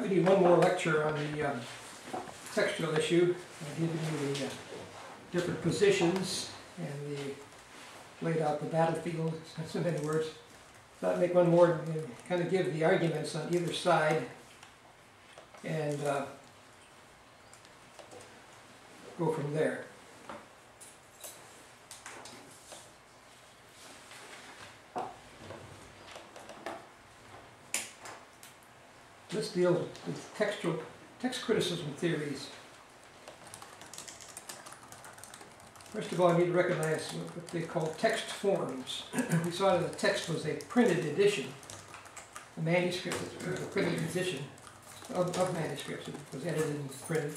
We need one more lecture on the textual issue. I gave you the different positions and laid out the battlefield, in so many words. Thought I'd make one more and kind of give the arguments on either side and go from there. Let's deal with text criticism theories. First of all, I need to recognize what they call text forms. We saw that the text was a printed edition, a manuscript, a printed edition of manuscripts. It was edited and printed.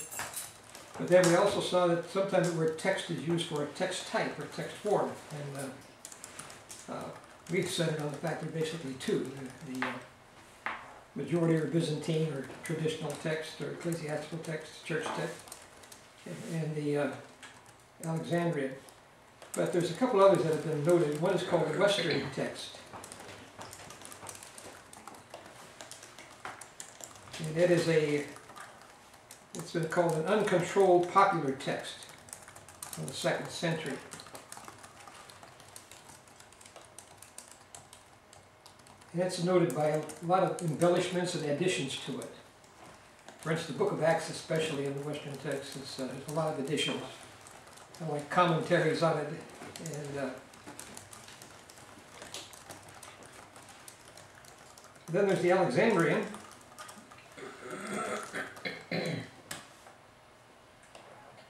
But then we also saw that sometimes the word text is used for a text type or text form. And we centered on the fact there are basically two. The majority or Byzantine or traditional text or ecclesiastical text, church text, and the Alexandrian. But there's a couple others that have been noted. One is called the Western text. And it is it's been called an uncontrolled popular text from the 2nd century. And it's noted by a lot of embellishments and additions to it. For instance, the book of Acts, especially in the Western text, there's a lot of additions, like commentaries on it. And then there's the Alexandrian.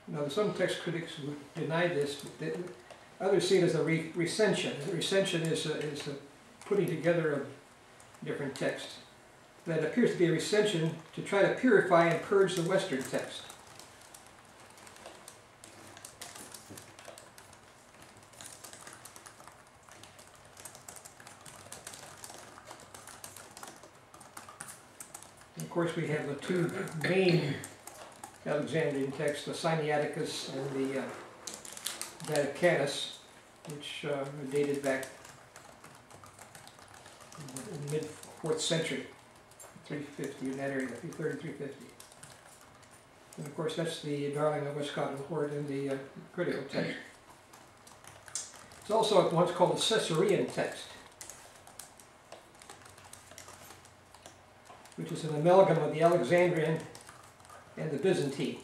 Now, some text critics would deny this, but others see it as a recension. A recension is a putting together of different texts that appears to be a recension to try to purify and purge the Western text. And of course, we have the two main Alexandrian texts, the Sinaiticus and the Vaticanus, which are dated back in the mid-4th century, 350 in that area, 330, 350. And of course that's the darling of Westcott and Hort in the critical text. It's also what's called the Caesarean text, which is an amalgam of the Alexandrian and the Byzantine.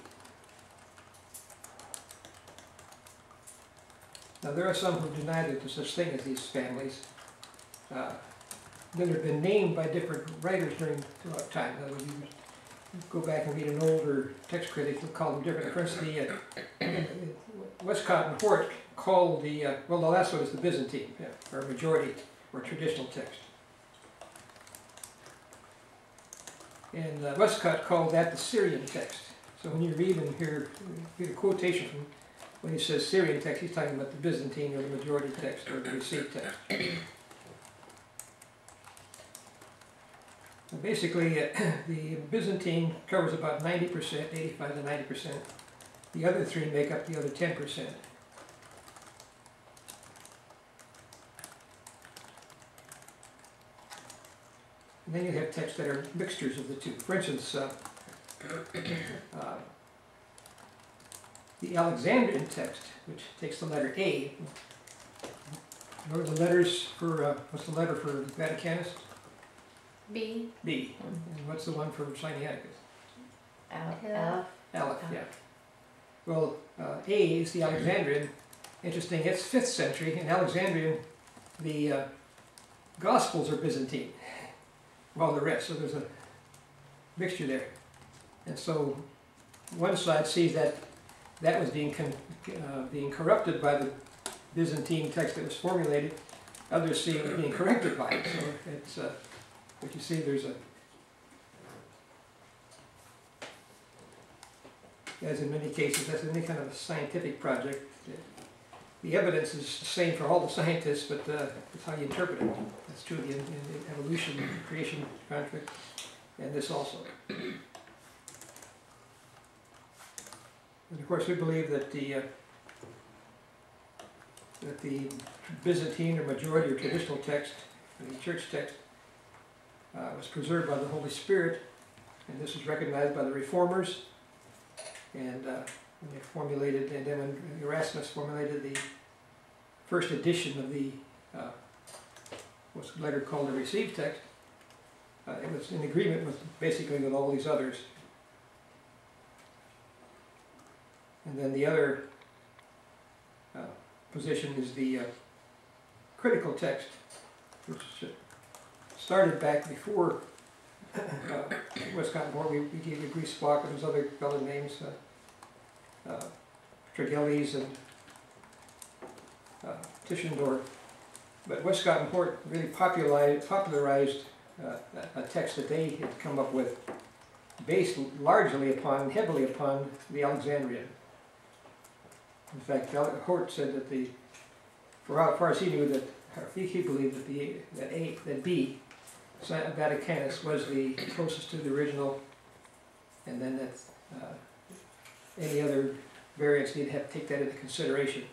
Now there are some who deny that there's such thing as these families. That have been named by different writers throughout time. In other words, you go back and read an older text critic, they'll call them different. For instance, Westcott and Hort called well, the last one is the Byzantine, or majority, or traditional text. And Westcott called that the Syrian text. So when you read and hear a quotation from, when he says Syrian text, he's talking about the Byzantine or the majority text or the received text. Basically, the Byzantine covers about 90%, 85 to 90%. The other three make up the other 10%. And then you have texts that are mixtures of the two. For instance, the Alexandrian text, which takes the letter A. What are the letters for, what's the letter for Vaticanus? B. B. And what's the one for Sinaiticus? Aleph. Aleph, yeah. Well, A is the Alexandrian. Interesting, it's 5th century. In Alexandrian, the Gospels are Byzantine, while the rest. So there's a mixture there. And so one side sees that was being corrupted by the Byzantine text that was formulated. Others see it being corrected by it. So it's but you see there's as in many cases, as in any kind of a scientific project, the evidence is the same for all the scientists, but it's how you interpret it. That's true in evolution, creation conflict, and this also. And of course, we believe that the Byzantine or majority or traditional text, the church text, was preserved by the Holy Spirit and this was recognized by the Reformers, and when they formulated, and then when Erasmus formulated the first edition of the what's later called the received text, it was in agreement with basically with all these others. And then the other position is the critical text, which started back before Westcott and Hort. We gave you Griesbach and those other fellow names, Tregelles and Tischendorf. But Westcott and Hort really popularized a text that they had come up with, based largely upon, heavily upon the Alexandrian. In fact, Hort said that for as far as he knew, that he believed that B, Vaticanus, was the closest to the original, and then that any other variants he'd have to take that into consideration.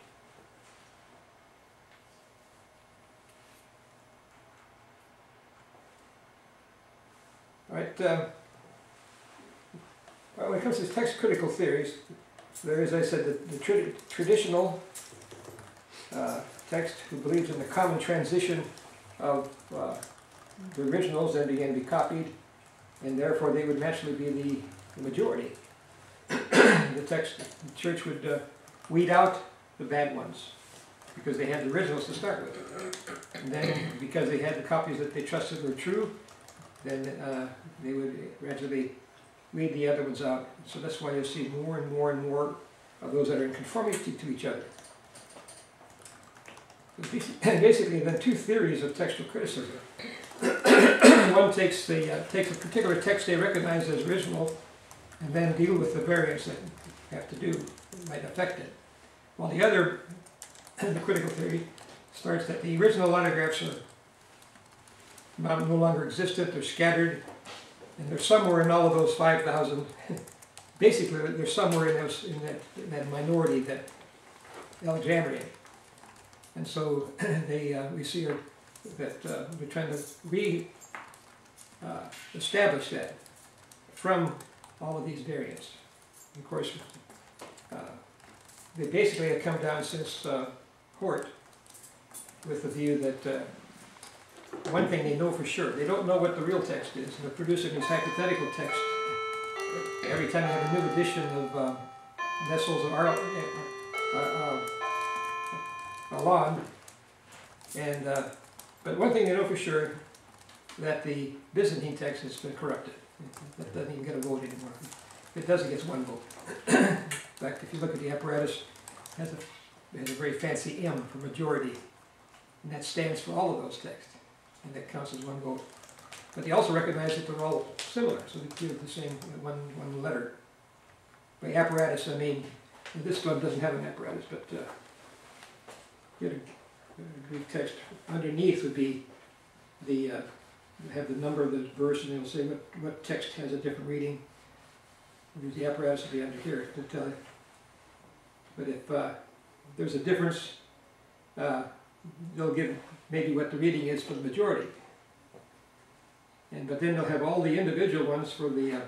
All right. When it comes to text critical theories, there is, as I said, the traditional text who believes in the common transition of the originals and began to be copied, and therefore they would naturally be the majority. The church would weed out the bad ones because they had the originals to start with, and then because they had the copies that they trusted were true, then they would gradually weed the other ones out. So that's why you'll see more and more and more of those that are in conformity to each other. Basically, then two theories of textual criticism. One takes a particular text they recognize as original, and then deal with the variants that have to do might affect it. While the other, the critical theory, starts that the original autographs are no longer existent, they're scattered, and they're somewhere in all of those 5,000. Basically, they're somewhere in that minority, that Alexandrian. And so we see that we're trying to establish that from all of these variants. And of course, they basically have come down since Hort with the view that one thing they know for sure, they don't know what the real text is, and they're producing these hypothetical texts. Every time they have a new edition of Nessel's and Alon, and but one thing they know for sure, that the Byzantine text has been corrupted. That doesn't even get a vote anymore. If it does, it gets one vote. In fact, if you look at the apparatus, it has a very fancy M for majority, and that stands for all of those texts, and that counts as one vote. But they also recognize that they're all similar, so they give it the same one letter. By apparatus, I mean, this one doesn't have an apparatus, but you get a Greek text. Underneath would be have the number of the verse, and it'll say what text has a different reading. Use the apparatus will be under here to tell you. But if there's a difference, they'll give maybe what the reading is for the majority. But then they'll have all the individual ones for the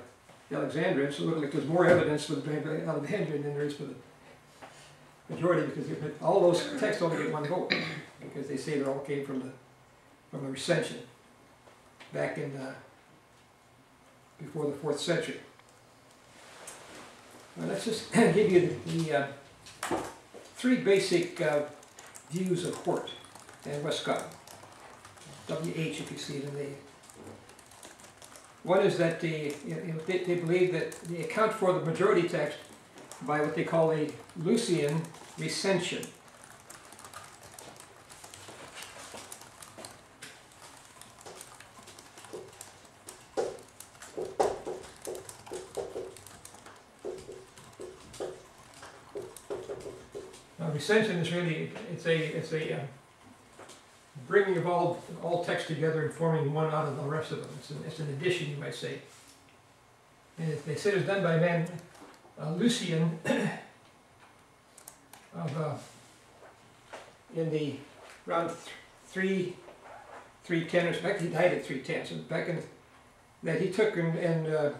Alexandrian, so it looks like there's more evidence for the Alexandrian than there is for the majority, because all those texts only get one vote, because they say they all came from a recension back in before the 4th century. Well, let's just give you the three basic views of Hort and Westcott. WH, if you see it in the. One is that they believe that they account for the majority text by what they call a Lucian recension. Now, recension is really it's a bringing of all text together and forming one out of the rest of them. It's an addition, you might say. And they say it was done by a man, Lucian, in the around 310, or in fact he died at 310. So back in that he took and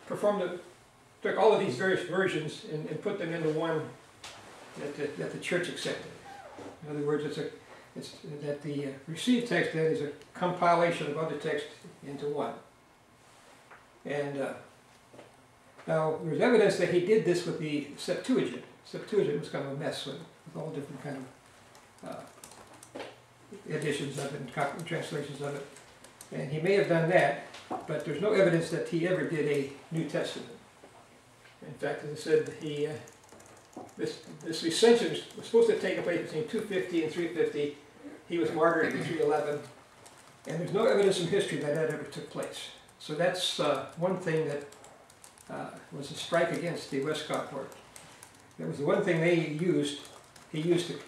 took all of these various versions and put them into one that the church accepted. In other words, it's that the received text then is a compilation of other texts into one. And now there's evidence that he did this with the Septuagint. Septuagint was kind of a mess with all different kind of editions of it and translations of it. And he may have done that, but there's no evidence that he ever did a New Testament. In fact, as I said, this recension was supposed to take place between 250 and 350. He was martyred in 311, and there's no evidence in history that ever took place. So that's one thing that was a strike against the Westcott work. That was the one thing he used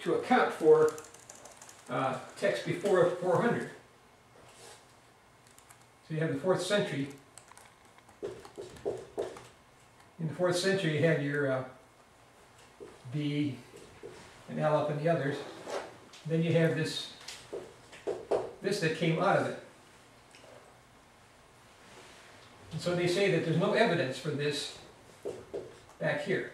to account for text before 400. So you have the 4th century. In the 4th century, you have your B and Aleph and the others. Then you have this that came out of it. And so they say that there's no evidence for this back here.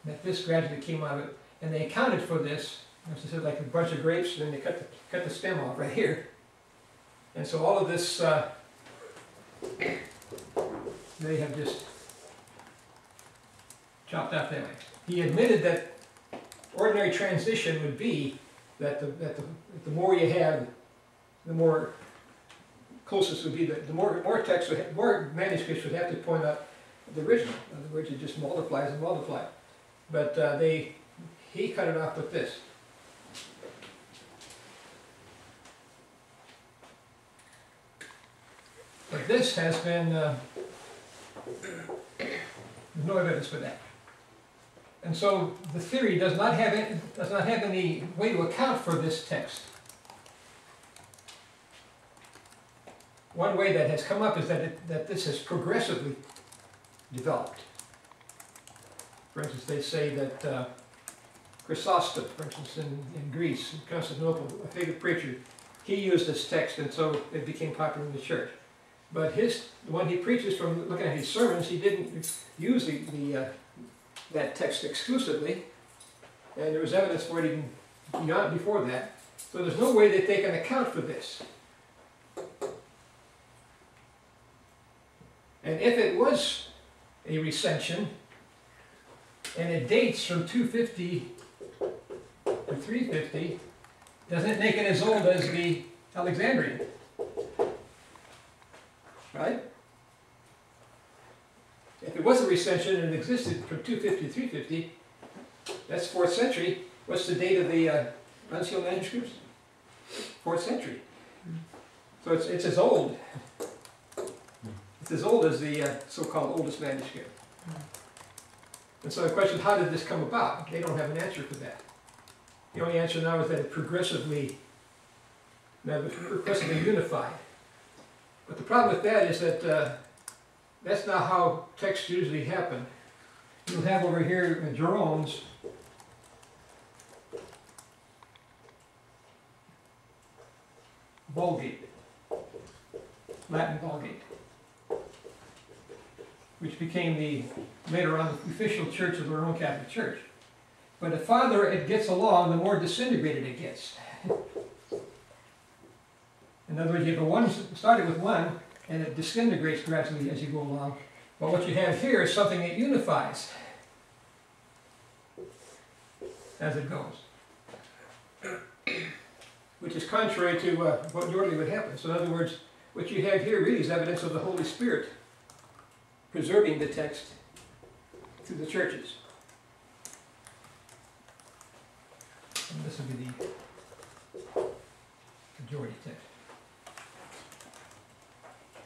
That this gradually came out of it. And they accounted for this, as I said, like a bunch of grapes, and then they cut the stem off right here. And so all of this, they have just chopped off that way. He admitted that ordinary transition would be that the more you have, the more closest would be, the more text, more manuscripts would have to point out the original. In other words, it just multiplies and multiplies. But he cut it off with this. But this has been, there's no evidence for that. And so the theory does not have any way to account for this text. One way that has come up is that this has progressively developed. For instance, they say that Chrysostom, for instance, in Greece, in Constantinople, a favorite preacher, he used this text, and so it became popular in the church. But when he preaches, from looking at his sermons, he didn't use that text exclusively, and there was evidence for it even beyond before that. So there's no way that they can account for this. And if it was a recension, and it dates from 250 to 350, doesn't it make it as old as the Alexandrian? Right? If it was a recension and it existed from 250 to 350, that's 4th century. What's the date of the unsealed manuscripts? 4th century. So it's as old. It's as old as the so-called oldest manuscript. And so the question, how did this come about? They don't have an answer for that. The only answer now is that it progressively unified. But the problem with that is that that's not how texts usually happen. You'll have over here Jerome's Vulgate, Latin Vulgate, which became later on the official church of the Roman Catholic Church. But the farther it gets along, the more disintegrated it gets. In other words, you have started with one, and it disintegrates gradually as you go along. But what you have here is something that unifies as it goes, which is contrary to what normally would happen. So in other words, what you have here really is evidence of the Holy Spirit preserving the text through the churches. And this will be the majority text.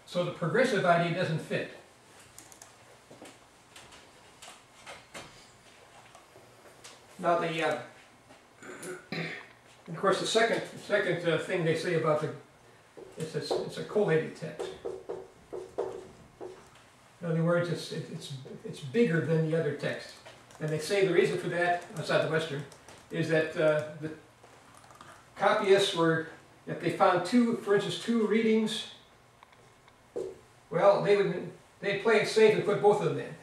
So the progressive idea doesn't fit. Now of course, the second thing they say about it's a collated text. In other words, it's bigger than the other text. And they say the reason for that, outside the Western, is that the copyists were, if they found for instance, two readings Well, they'd play it safe and put both of them in.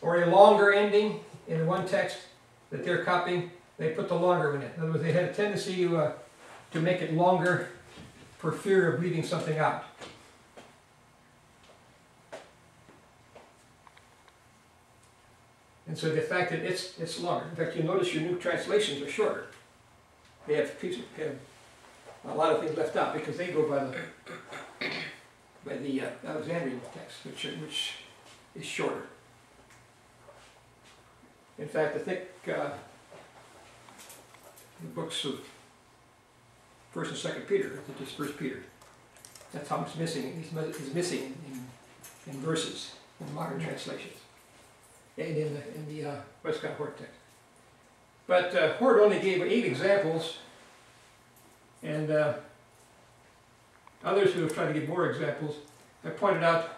Or a longer ending in one text that they're copying, they put the longer one in. In other words, they had a tendency to make it longer for fear of leaving something out. And so the fact that it's longer. In fact, you notice your new translations are shorter. They have a lot of things left out because they go by the Alexandrian text, which is shorter. In fact, I think the books of 1st and 2nd Peter, just 1st Peter, that's how much missing is missing in verses in modern translations and in the Westcott Hort text. But Hort only gave 8 examples, and others who have tried to give more examples have pointed out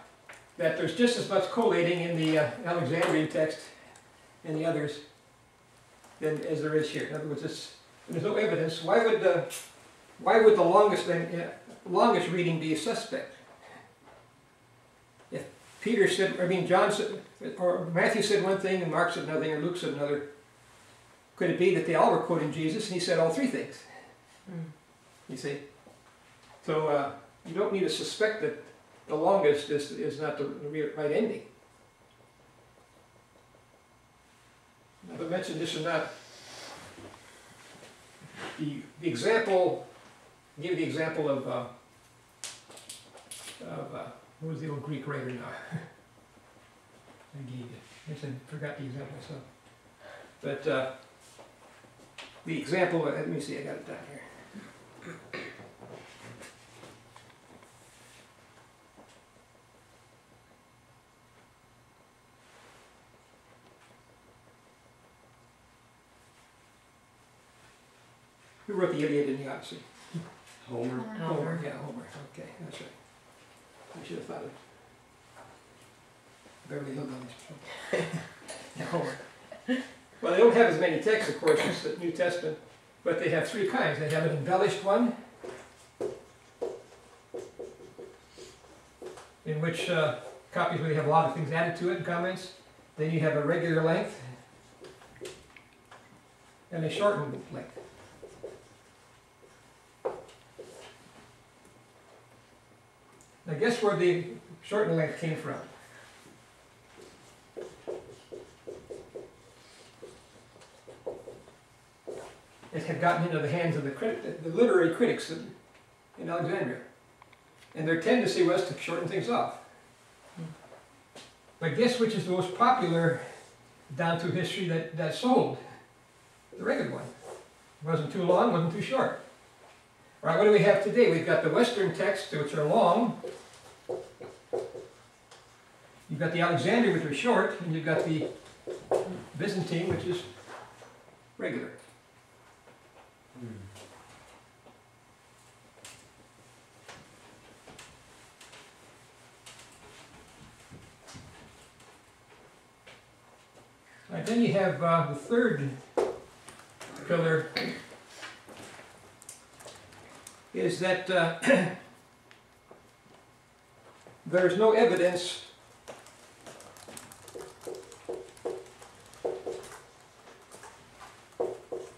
that there's just as much collating in the Alexandrian text and the others as there is here. In other words, there's no evidence. Why would the longest reading be a suspect? If John said, or Matthew said one thing and Mark said another thing or Luke said another, could it be that they all were quoting Jesus and he said all 3 things? You see? So you don't need to suspect that the longest is not the right ending. Now, I mentioned this or not, the example, give the example of who was the old Greek writer now? I gave you. I forgot the example myself. But the example, let me see, I got it down here. Who wrote the Iliad and the Odyssey? Homer. Homer, yeah, Homer. Okay, that's right. I should have thought of Beverly Hillbillies. Yeah, Homer. Well, they don't have as many texts, of course, as the New Testament, but they have 3 kinds. They have an embellished one, in which copies where they have a lot of things added to it and comments. Then you have a regular length and a shortened length. Now guess where the shortened length came from? It had gotten into the hands of the literary critics in Alexandria. And their tendency was to shorten things off. But guess which is the most popular down through history that sold? The regular one. It wasn't too long, wasn't too short. All right, what do we have today? We've got the Western texts, which are long. You've got the Alexandrian, which are short, and you've got the Byzantine, which is regular. All right, then you have the third pillar is that there's no evidence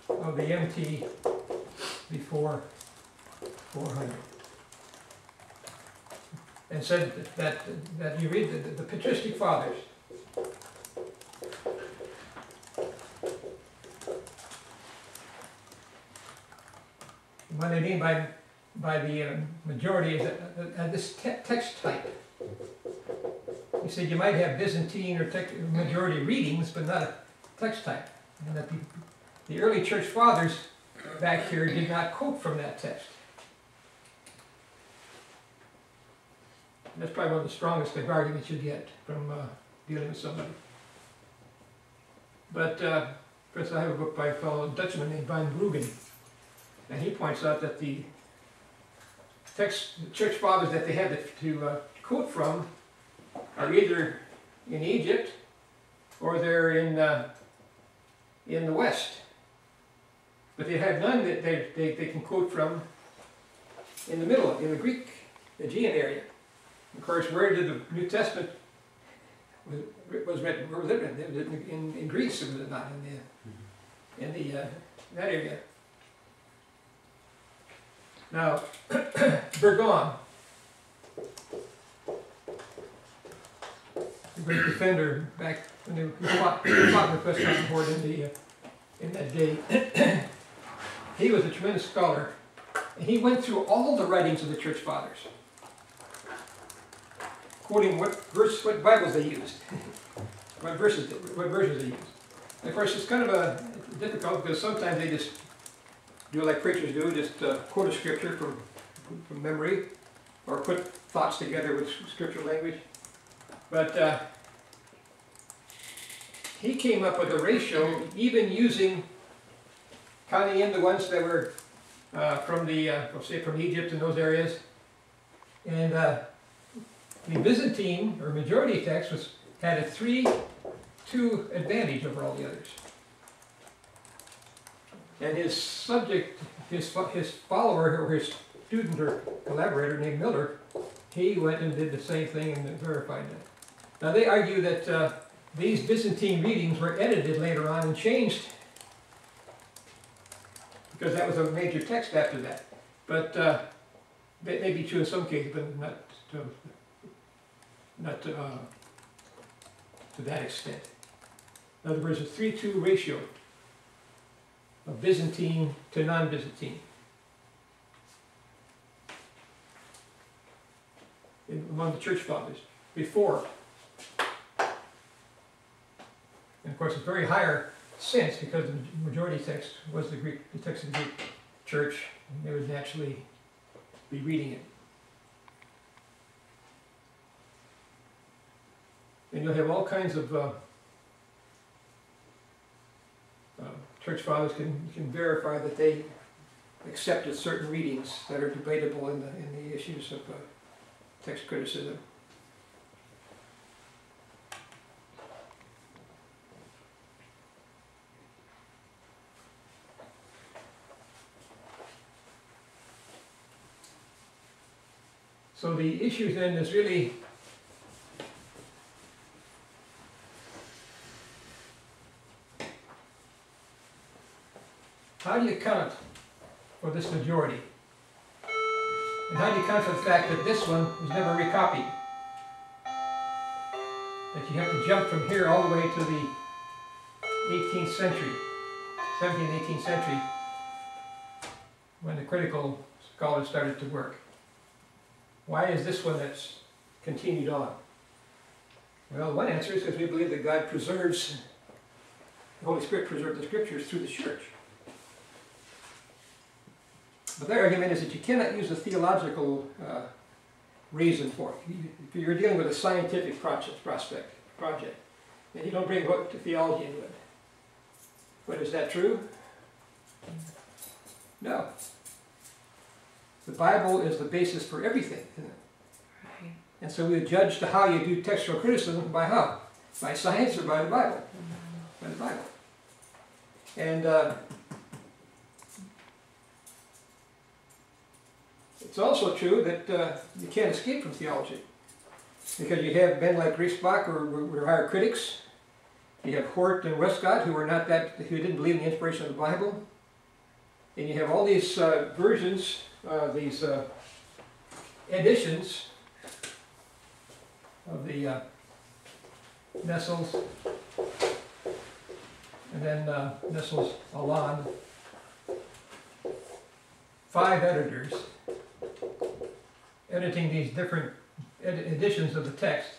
of the MT before 400. And said that you read the patristic fathers. What they mean by the majority is this text type. He said you might have Byzantine or majority readings, but not a text type. And that the early church fathers back here did not quote from that text. And that's probably one of the strongest arguments you get from dealing with somebody. But for instance, I have a book by a fellow Dutchman named Van Bruggen, and he points out that the church fathers that they had to quote from are either in Egypt or they're in the West. But they have none that they can quote from in the middle, in the Greek Aegean area. Of course, where did the New Testament was written? Where was it written? It was in Greece, was it not? In that area. Now, Burgon, the great defender back when he fought with Western Horde in that day, he was a tremendous scholar, and he went through all the writings of the church fathers, quoting what Bibles they used, what verses they used. And of course, it's kind of difficult because sometimes they just do like preachers do, just quote a scripture from memory, or put thoughts together with scriptural language. But he came up with a ratio, even using, counting in the ones that were from Egypt and those areas. And the Byzantine, or majority text, had a 3-2 advantage over all the others. And his subject, his follower, or his student or collaborator named Miller, he went and did the same thing and verified that. Now they argue that these Byzantine readings were edited later on and changed, because that was a major text after that. But that may be true in some cases, but not to that extent. In other words, a 3-2 ratio of Byzantine to non-Byzantine among the church fathers before. And of course, it's very higher since, because the majority text was the text of the Greek church, and they would naturally be reading it. And you'll have all kinds of church fathers can verify that they accepted certain readings that are debatable in the issues of text criticism. So the issue then is really how do you account for this majority? And how do you account for the fact that this one was never recopied? That you have to jump from here all the way to the 18th century, 17th, 18th century, when the critical scholars started to work. Why is this one that's continued on? Well, one answer is because we believe that God preserves, the Holy Spirit preserves the Scriptures through the church. But their argument is that you cannot use a theological reason for it. If you're dealing with a scientific project, and you don't bring theology into it. But is that true? No. The Bible is the basis for everything, isn't it? Right. And so we judge how you do textual criticism by how? By science or by the Bible? Mm-hmm. By the Bible. And it's also true that you can't escape from theology, because you have men like Griesbach who are critics. You have Hort and Westcott who didn't believe in the inspiration of the Bible, and you have all these versions, these editions of the Nestle's, and then Nestle's Alon. 5 editors editing these different editions of the text,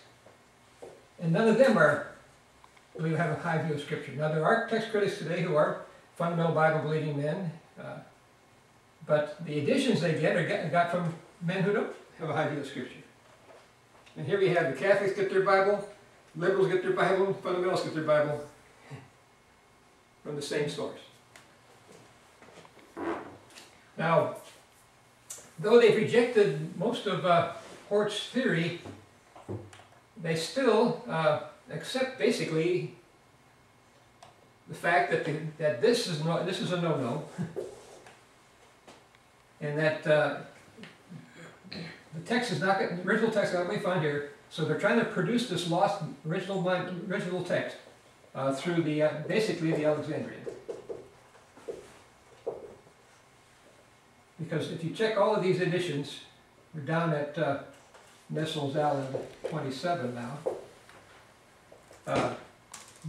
and none of them believe have a high view of Scripture. Now there are text critics today who are fundamental Bible-believing men, but the editions they get are got from men who don't have a high view of Scripture. And here we have the Catholics get their Bible, liberals get their Bible, fundamentalists get their Bible from the same source. Now, though they've rejected most of Hort's theory, they still accept basically the fact that this is a no-no, and that the text is not, the original text is not going to be found here, so they're trying to produce this lost original text through the, basically the Alexandrian. Because if you check all of these editions, we're down at Nestle's Allen 27 now.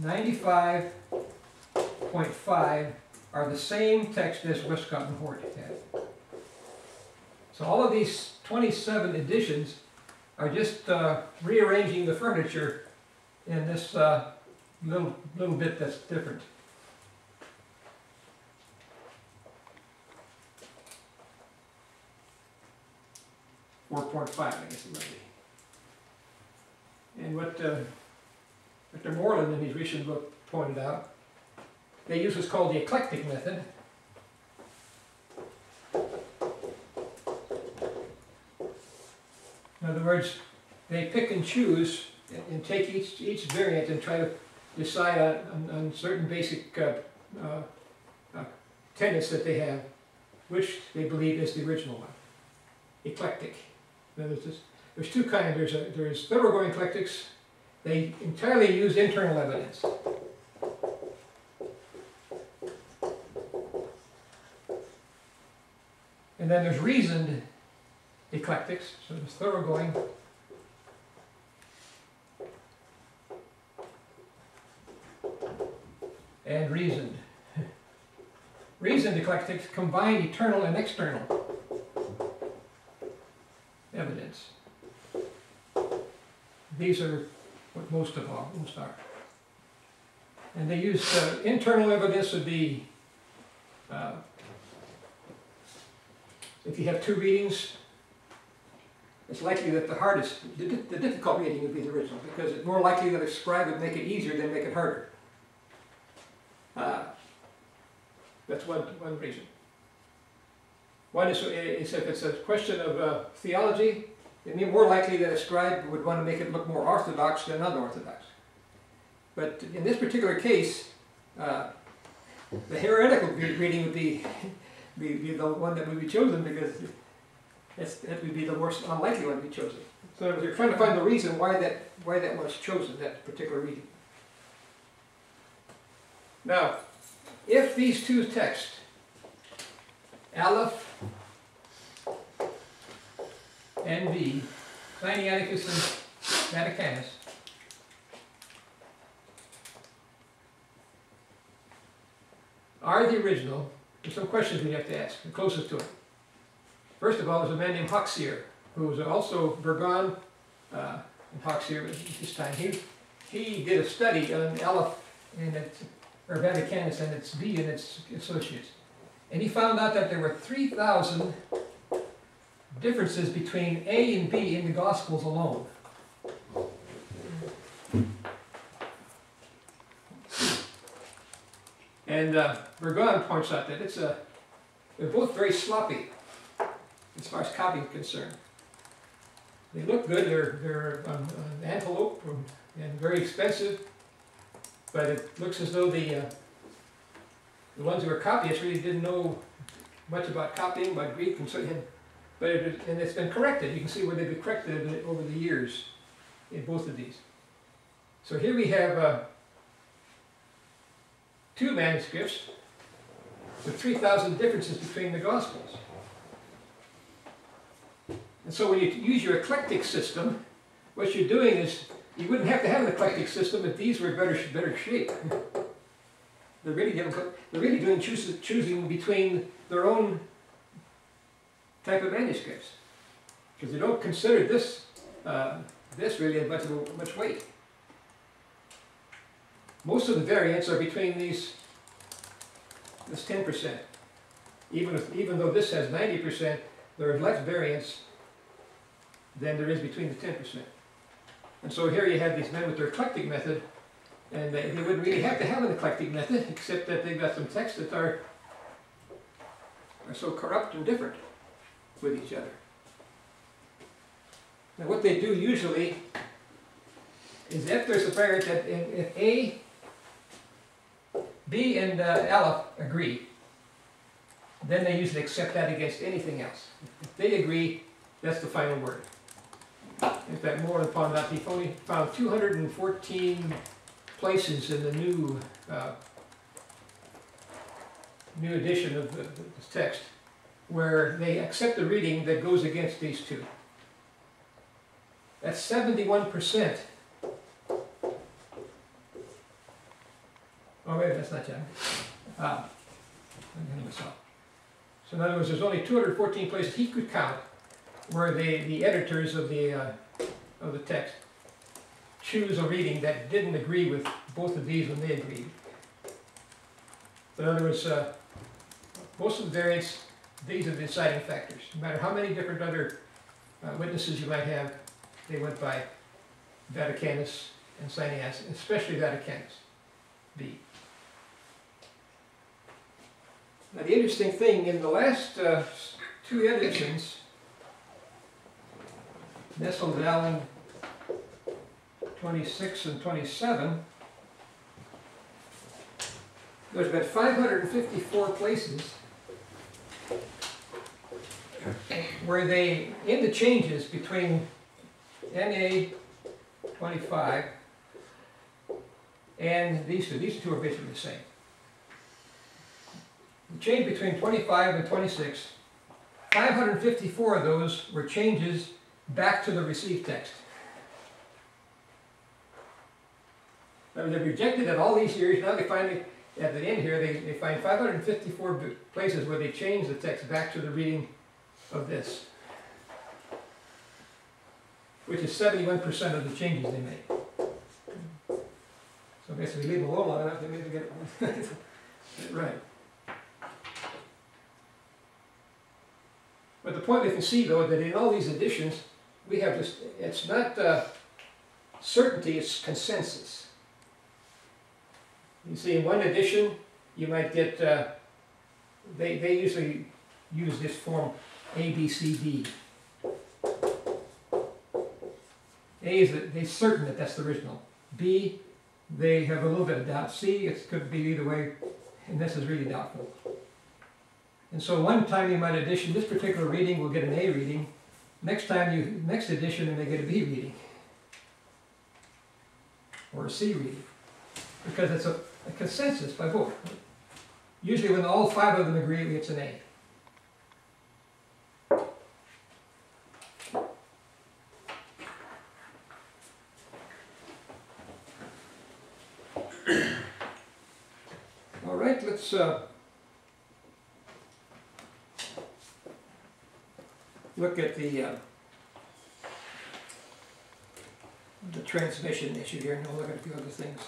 95.5 are the same text as Westcott and Hort had. So all of these 27 editions are just rearranging the furniture in this little bit that's different. .5, I guess it might be. And what Dr. Moreland in his recent book pointed out, they use what's called the eclectic method. In other words, they pick and choose and take each variant and try to decide on certain basic tenets that they have, which they believe is the original one. Eclectic. Now there's two kinds. There's thoroughgoing eclectics. They entirely use internal evidence. And then there's reasoned eclectics. So there's thoroughgoing. And reasoned. Reasoned eclectics combine internal and external evidence. These are what most are. And they use internal evidence would be, if you have two readings, it's likely that the difficult reading would be the original, because it's more likely that a scribe would make it easier than make it harder. That's one reason. One is if it's a question of theology, it'd be more likely that a scribe would want to make it look more orthodox than unorthodox. But in this particular case, the heretical reading would be the one that would be chosen, because that would be the most unlikely one to be chosen. So they're trying to find the reason why that was chosen, that particular reading. Now, if these two texts, Aleph and B, Sinaiticus and Vaticanus, are the original, there's some questions we have to ask, the closest to it. First of all, there's a man named Hoxier, who was also Burgon, and Hoxier at this time. He did a study on Aleph and or Vaticanus and its B and its associates. And he found out that there were 3,000 differences between A and B in the Gospels alone. And Burgon points out that they're both very sloppy as far as copying is concerned. They look good, they're an antelope and very expensive, but it looks as though the ones who were copyists really didn't know much about copying, about Greek, and so but it's been corrected. You can see where they've been corrected over the years in both of these. So here we have two manuscripts with 3,000 differences between the Gospels. And so when you use your eclectic system, what you're doing is, you wouldn't have to have an eclectic system if these were better shape. They're really doing choosing between their own type of manuscripts, because they don't consider this really much weight. Most of the variants are between this 10%. Even though this has 90%, there is less variance than there is between the 10%. And so here you have these men with their eclectic method, and they wouldn't really have to have an eclectic method, except that they've got some texts that are so corrupt and different with each other. Now what they do usually is, if there's a variant that if A, B and Aleph agree, then they usually accept that against anything else. If they agree, that's the final word. In fact, more upon that, he only found 214 places in the new edition of the text where they accept a reading that goes against these two. That's 71%. Oh wait, that's not John. I'm getting myself. So in other words, there's only 214 places he could count where the editors of the text choose a reading that didn't agree with both of these when they agreed. In other words, most of the variants, these are the deciding factors. No matter how many different other witnesses you might have, they went by Vaticanus and Sinias, especially Vaticanus B. Now the interesting thing, in the last two editions, Nestle-Dallin 26 and 27, there's been 554 places where they, in the changes between NA 25 and these two are basically the same. The change between 25 and 26, 554 of those were changes back to the received text. Now, they've rejected it all these years. Now they finally, at the end here, they find 554 places where they change the text back to the reading of this, which is 71% of the changes they make. So basically, leave them alone long enough, they maybe get it right. But the point we can see, though, that in all these editions, we have just, it's not certainty, it's consensus. You see, in one edition, you might get, they usually use this form A, B, C, D. A is that they're certain that that's the original. B, they have a little bit of doubt. C, it could be either way, and this is really doubtful. And so one time you might edition this particular reading will get an A reading. Next edition, and they get a B reading. Or a C reading. Because it's a consensus by both. Usually when all five of them agree, it's an A. All right, let's look at the transmission issue here, and we'll look at a few other things.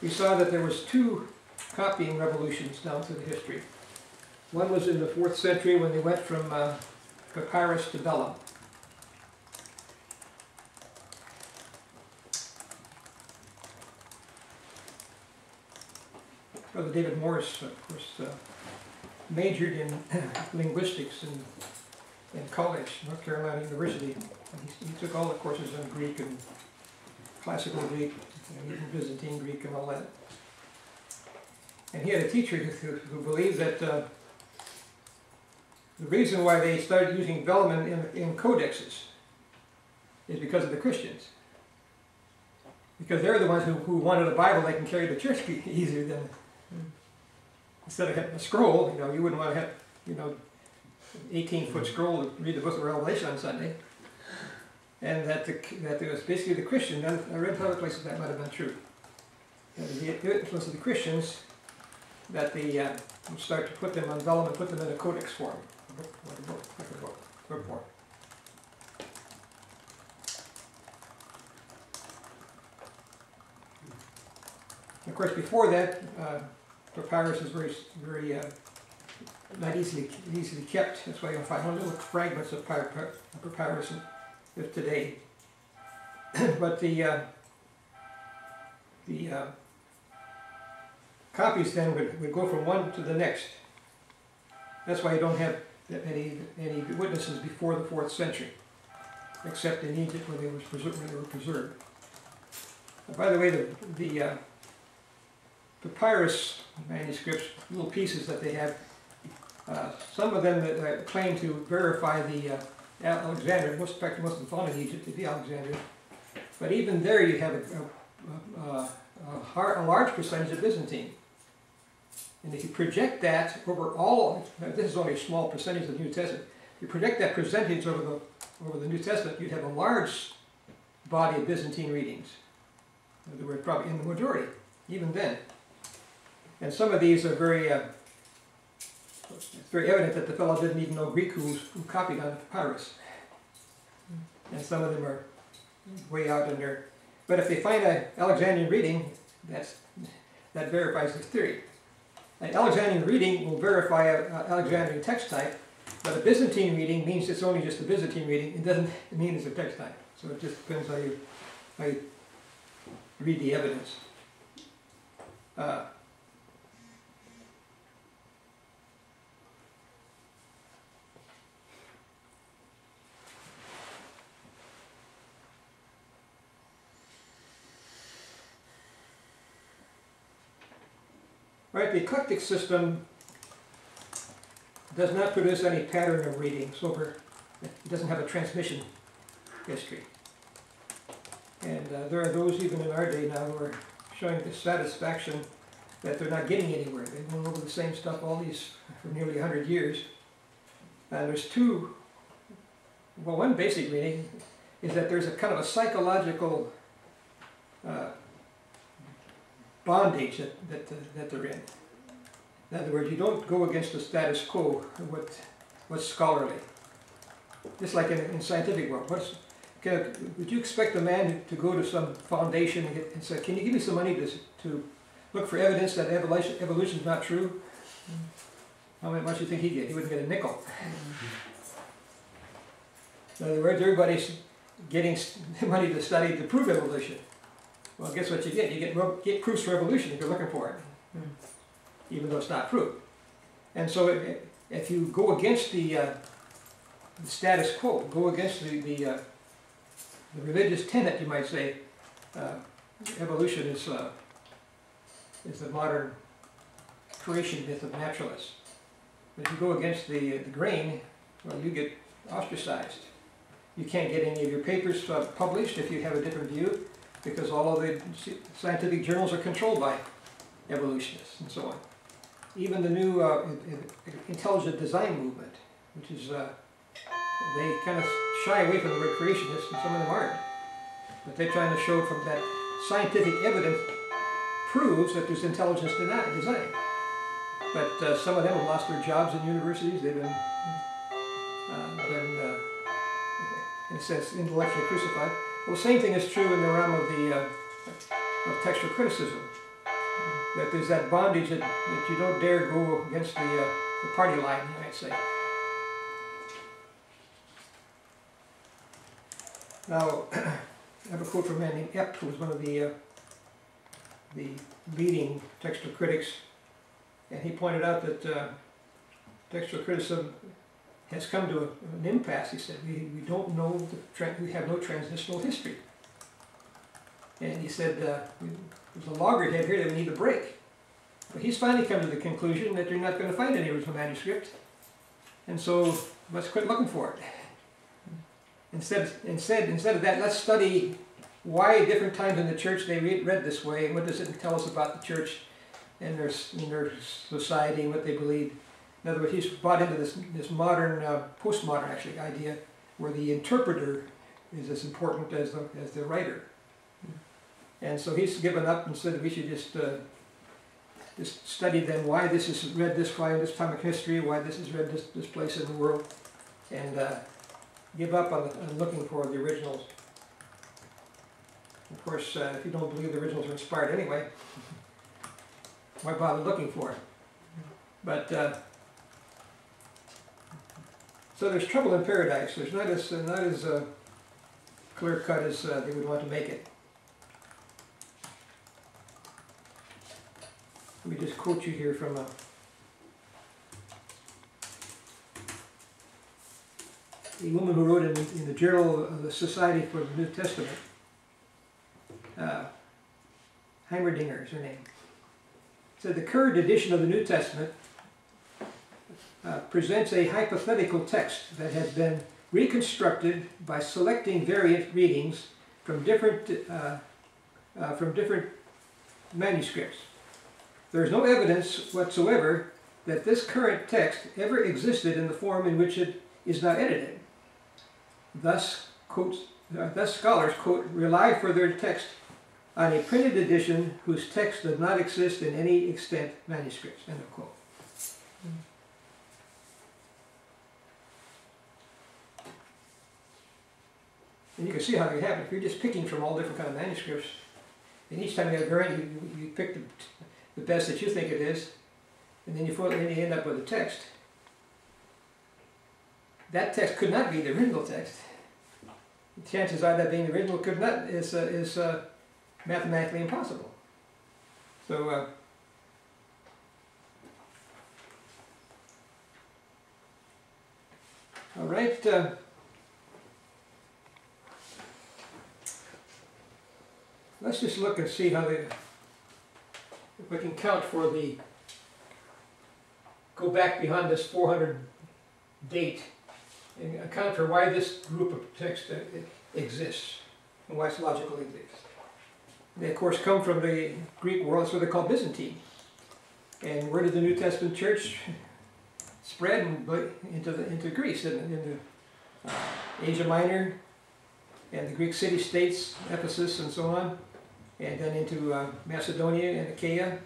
We saw that there was two copying revolutions down through the history. One was in the 4th century when they went from papyrus to vellum. Brother David Morris, of course, majored in linguistics in college, North Carolina University. He took all the courses on Greek and classical Greek, even Byzantine Greek and all that. And he had a teacher who believed that the reason why they started using vellum in codexes is because of the Christians. Because they're the ones who wanted a Bible they can carry to church easier than, instead of having a scroll, you wouldn't want to have, 18-foot scroll to read the book of Revelation on Sunday. And that it was basically the Christian. I read other places that might have been true. The influence of the Christians that they would start to put them on vellum and put them in a codex form, book form. Of course, before that, papyrus is very not easily kept. That's why you'll find little fragments of papyrus today. But the copies then would go from one to the next. That's why you don't have any witnesses before the 4th century, except in Egypt where they were preserved. And by the way, the papyrus manuscripts, little pieces that they have, Some of them that claim to verify the Alexandria, in fact, most of them found in Egypt to be Alexandria. But even there you have a large percentage of Byzantine. And if you project that over all, this is only a small percentage of the New Testament, if you project that percentage over the New Testament, you'd have a large body of Byzantine readings. They were probably in the majority, even then. And some of these are it's very evident that the fellow didn't even know Greek who copied on the papyrus. And some of them are way out in there. But if they find an Alexandrian reading, that verifies their theory. An Alexandrian reading will verify an Alexandrian text type, but a Byzantine reading means it's only just a Byzantine reading. It doesn't mean it's a text type. So it just depends how you read the evidence. Right, the eclectic system does not produce any pattern of readings over, it doesn't have a transmission history. And there are those even in our day now who are showing dissatisfaction that they're not getting anywhere. They've gone over the same stuff for nearly 100 years. And there's one basic reading is that there's a kind of a psychological bondage that they're in. In other words, you don't go against the status quo of what's scholarly. Just like in scientific work. Would you expect a man to go to some foundation and say, can you give me some money to look for evidence that evolution is not true? How much do you think he'd get? He wouldn't get a nickel. In other words, everybody's getting money to study to prove evolution. Well, guess what you get? You get proofs for evolution if you're looking for it, even though it's not proof. And so if you go against the status quo, go against the religious tenet, you might say, evolution is the modern creation myth of naturalists. But if you go against the grain, well, you get ostracized. You can't get any of your papers published if you have a different view, because all of the scientific journals are controlled by evolutionists and so on. Even the new intelligent design movement, which is, they kind of shy away from the word creationists, and some of them aren't. But they're trying to show from that scientific evidence proves that there's intelligence design. But some of them have lost their jobs in universities. They've been in a sense, intellectually crucified. Well, the same thing is true in the realm of textual criticism. That there's that bondage that you don't dare go against the party line, you might say. Now, I have a quote from a man named Epp, who was one of the leading textual critics, and he pointed out that textual criticism has come to an impasse. He said, we don't know, we have no transitional history. And he said, there's a loggerhead here that we need to break. But he's finally come to the conclusion that you're not going to find any original manuscript, and so let's quit looking for it. Instead of that, let's study why at different times in the church they read this way, and what does it tell us about the church and their society and what they believe. In other words, he's brought into this modern, postmodern actually, idea where the interpreter is as important as the writer. And so he's given up and said that we should just study then why this is read this way in this time of history, why this is read this place in the world, and give up on looking for the originals. Of course, if you don't believe the originals are inspired anyway, why bother looking for it? But so there's trouble in paradise. There's not as clear cut as they would want to make it. Let me just quote you here from a woman who wrote in the Journal of the Society for the New Testament. Heimerdinger is her name. Said the current edition of the New Testament, presents a hypothetical text that has been reconstructed by selecting variant readings from different manuscripts. There is no evidence whatsoever that this current text ever existed in the form in which it is now edited. Thus, scholars, quote, rely for their text on a printed edition whose text does not exist in any extant manuscripts, end of quote. And you can see how they happen. If you're just picking from all different kind of manuscripts, and each time you have a variant, you pick the best that you think it is, and then you end up with a text. That text could not be the original text. The chances are that being the original is mathematically impossible. So all right. Let's just look and see how if we can count for go back beyond this 400 date and account for why this group of texts exists and why it's logical it exists. They of course come from the Greek world, that's what they're called Byzantine. And where did the New Testament church spread into Greece, into Asia Minor, and the Greek city-states, Ephesus and so on, and then into Macedonia and Achaia.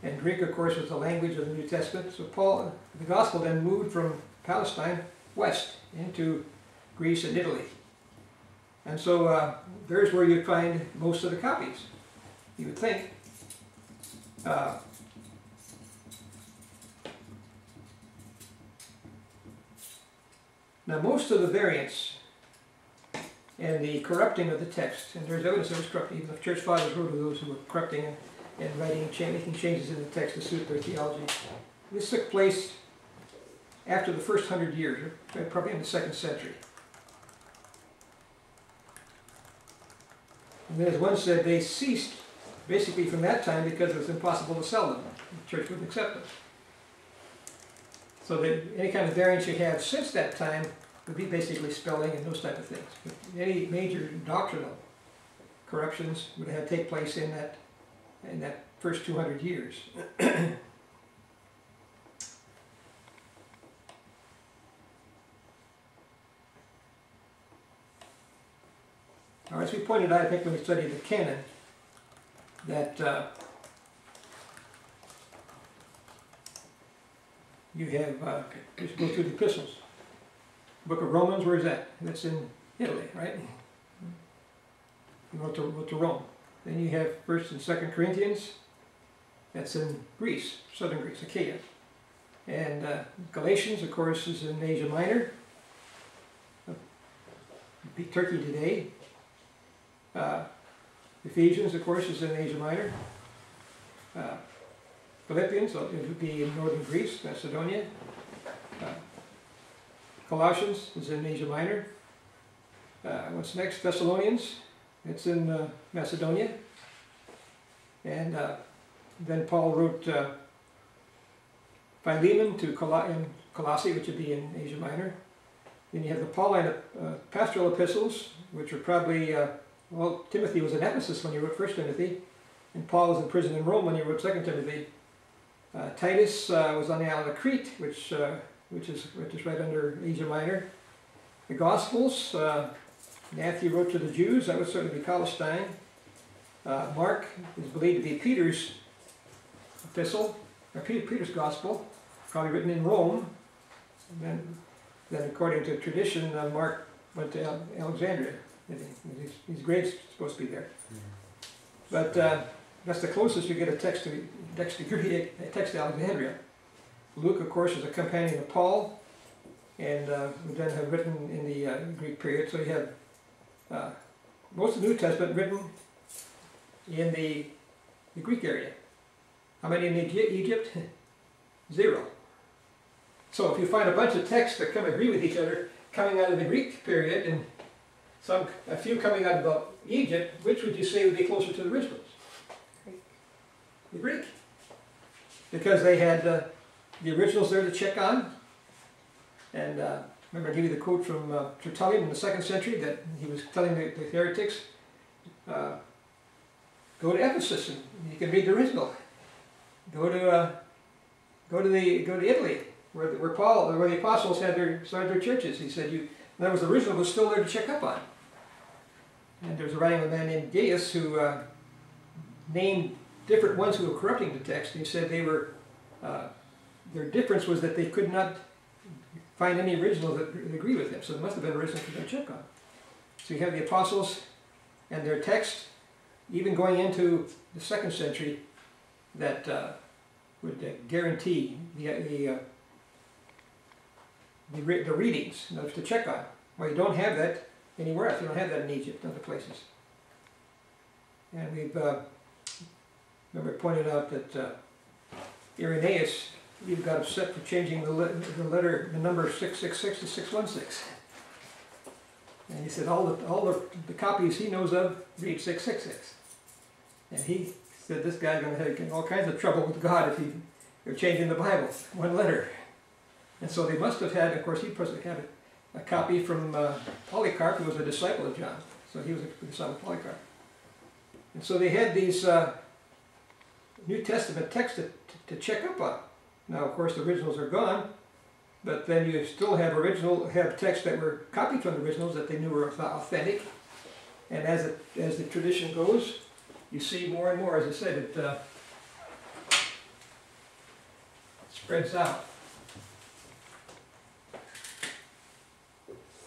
And Greek, of course, was the language of the New Testament. So the gospel then moved from Palestine west into Greece and Italy. And so there's where you'd find most of the copies, you would think. Now most of the variants and the corrupting of the text, and there's evidence that was corrupting, even the church fathers wrote of those who were corrupting and writing, making changes in the text to suit their theology. This took place after the first 100 years, probably in the 2nd century. And then as one said, they ceased basically from that time because it was impossible to sell them. The church wouldn't accept them. So that any kind of variants you have since that time would be basically spelling and those type of things. But any major doctrinal corruptions would have take place in that first 200 years. All right, as we pointed out, I think when we studied the canon, that you have, just go through the epistles. Book of Romans, where is that? That's in Italy, right? You wrote to Rome. Then you have 1st and 2nd Corinthians. That's in Greece, southern Greece, Achaia. And Galatians, of course, is in Asia Minor. Turkey today. Ephesians, of course, is in Asia Minor. Philippians, it would be in northern Greece, Macedonia. Colossians is in Asia Minor. What's next? Thessalonians, it's in Macedonia. And then Paul wrote Philemon to Colossae, which would be in Asia Minor. Then you have the Pauline pastoral epistles, which are probably, well, Timothy was in Ephesus when he wrote 1 Timothy, and Paul was in prison in Rome when he wrote 2 Timothy. Titus was on the island of Crete, which is right under Asia Minor. The Gospels, Matthew wrote to the Jews, that would certainly be Palestine. Mark is believed to be Peter's epistle, or Peter's Gospel, probably written in Rome. And then according to tradition, Mark went to Alexandria. His grave's supposed to be there. But that's the closest you get a text to Alexandria. Luke, of course, is a companion of Paul, and would then have written in the Greek period. So you have most of the New Testament written in the Greek area. How many in Egypt? 0. So if you find a bunch of texts that agree with each other coming out of the Greek period and a few coming out of Egypt, which would you say would be closer to the originals? Greek. The Greek. Because they had the originals there to check on. And remember I gave you the quote from Tertullian in the 2nd century that he was telling the heretics, go to Ephesus and you can read the original. Go to Italy, where the apostles started their churches. He said, in other words, the original was still there to check up on. And there was a writing of a man named Gaius who named different ones who were corrupting the text. And he said they were, their difference was that they could not find any originals that agreed with him. So there must have been originals for them to check on. So you have the apostles and their text, even going into the 2nd century, that would guarantee the readings to check on. Well, you don't have that anywhere else. You don't have that in Egypt and other places. And we've remember pointed out that Irenaeus even got upset for changing the number 666 to 616. And he said all the copies he knows of read 666. And he said this guy's going to have all kinds of trouble with God if they're changing the Bible, one letter. And so they must have had, of course, he had a copy from Polycarp, who was a disciple of John. So he was a disciple of Polycarp. And so they had these New Testament texts to check up on. Now, of course, the originals are gone, but then you still have texts that were copied from the originals that they knew were authentic. And as the tradition goes, you see more and more, as I said, it spreads out.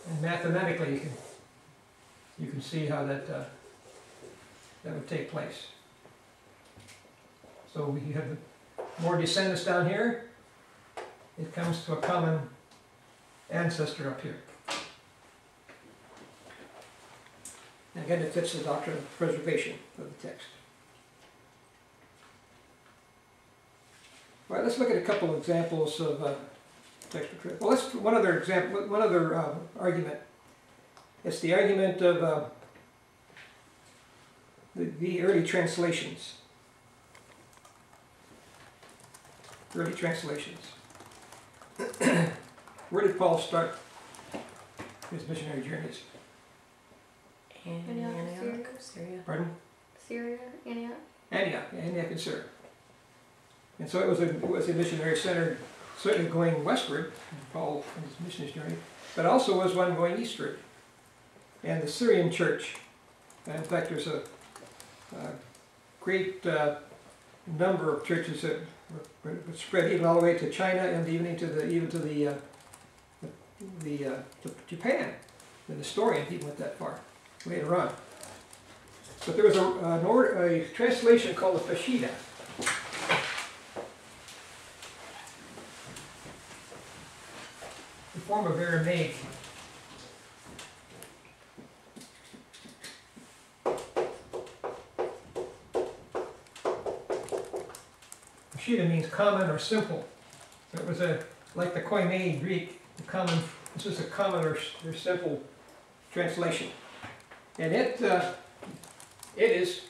And mathematically, you can see how that would take place. So we have more descendants down here. It comes to a common ancestor up here. And again, it fits the doctrine of preservation of the text. All right, let's look at a couple of examples of text. Well, one other argument. It's the argument of the early translations. Early translations. Where did Paul start his missionary journeys? Antioch, Syria. Pardon? Syria, Antioch. Antioch and Syria. And so it was a missionary center, certainly going westward, Paul and his missionary journey, but also was one going eastward. And the Syrian church, in fact, there's a great number of churches that were spread even all the way to China and even to Japan. The Nestorian even went that far later on. But there was a translation called the Peshitta. The form of Aramaic. Peshitta means common or simple. So it was like the Koine Greek, this is a common or simple translation. And it is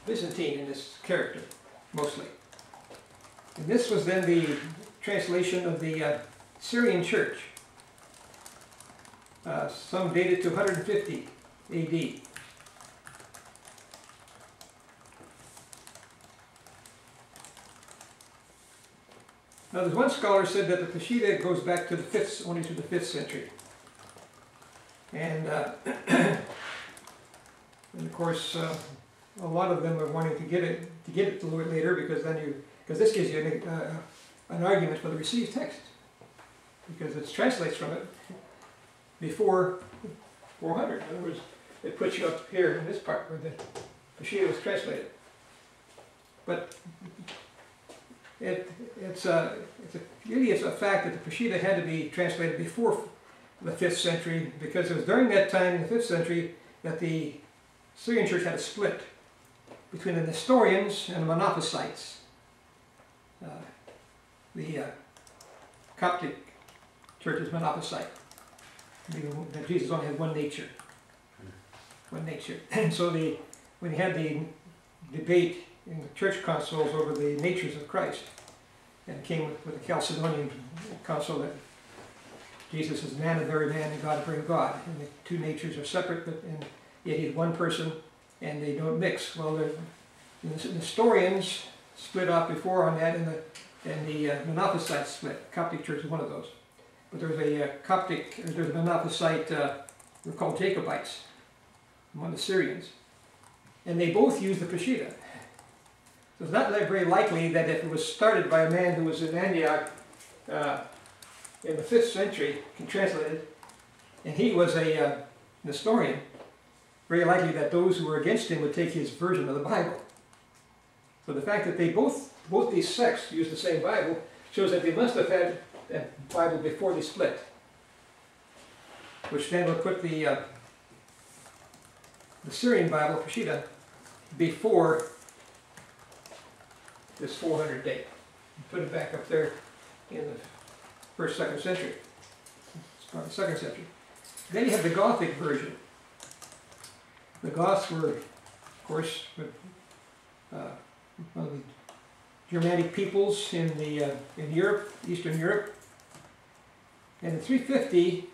Byzantine in its character, mostly. And this was then the translation of the Syrian church. Some dated to 150 AD. Now, there's one scholar said that the Peshitta goes back to only to the 5th century. And of course, a lot of them are wanting to get it a little bit later because this gives you an argument for the received text, because it translates from it before 400. In other words, it puts you up here in this part where the Peshitta was translated. But it's a fact that the Peshitta had to be translated before the 5th century, because it was during that time in the 5th century that the Syrian church had a split between the Nestorians and the Monophysites. The Coptic church is Monophysite. That Jesus only had one nature. One nature. And so when he had the debate in the church councils over the natures of Christ, and came with the Chalcedonian Council that Jesus is man of very man and God of very God, and the two natures are separate, but and yet he's one person, and they don't mix. Well, the Nestorians split off before on that, and the Monophysites split. Coptic Church is one of those. But there's a Monophysite, they're called Jacobites, among the Syrians, and they both use the Peshitta. So it's not very likely that if it was started by a man who was in Antioch in the 5th century, can translate it, and he was a Nestorian, very likely that those who were against him would take his version of the Bible. So the fact that they both these sects use the same Bible shows that they must have had that Bible before they split, which then would put the Syrian Bible, Peshitta, before this 400 date. Put it back up there in the 1st, 2nd century. It's probably 2nd century. Then you have the Gothic version. The Goths were, of course, one of the Germanic peoples in Europe, Eastern Europe. And in 350,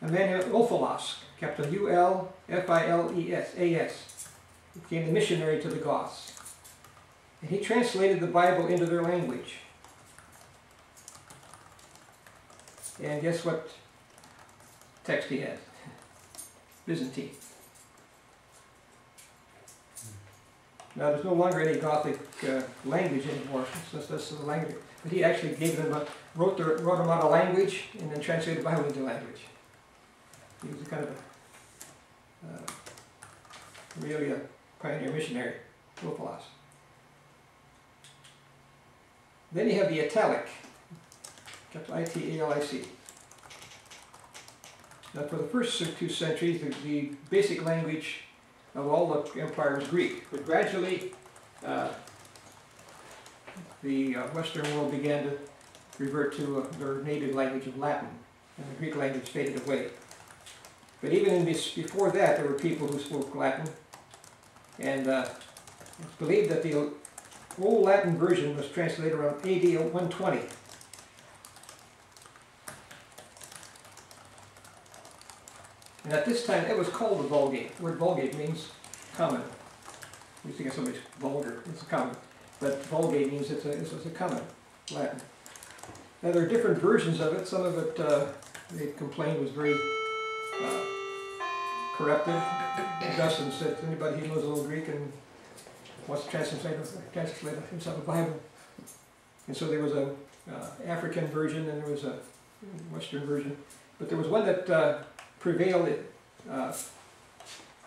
a man named Ulfilas, capital U-L-F-I-L-E-S, became the missionary to the Goths. And he translated the Bible into their language. And guess what text he has? Byzantine. Now there's no longer any Gothic language anymore, so that's the language. But he actually gave them wrote them out a language and then translated the Bible into language. He was a kind of really a pioneer missionary, Ulfilas. Then you have the Italic, I-T-A-L-I-C. Now for the first 2 centuries, the basic language of all the empire was Greek, but gradually the Western world began to revert to their native language of Latin, and the Greek language faded away. But even before that, there were people who spoke Latin, and it's believed that the Old Latin version was translated around AD 120. And at this time, it was called the Vulgate. The word Vulgate means common. You think of somebody's vulgar, it's a common. But Vulgate means it's a common Latin. Now there are different versions of it. Some of it, they complained, was very corrupted. Augustine said, anybody who knows a little Greek and wants to translate himself a Bible. And so there was a African version and there was a Western version. But there was one that prevailed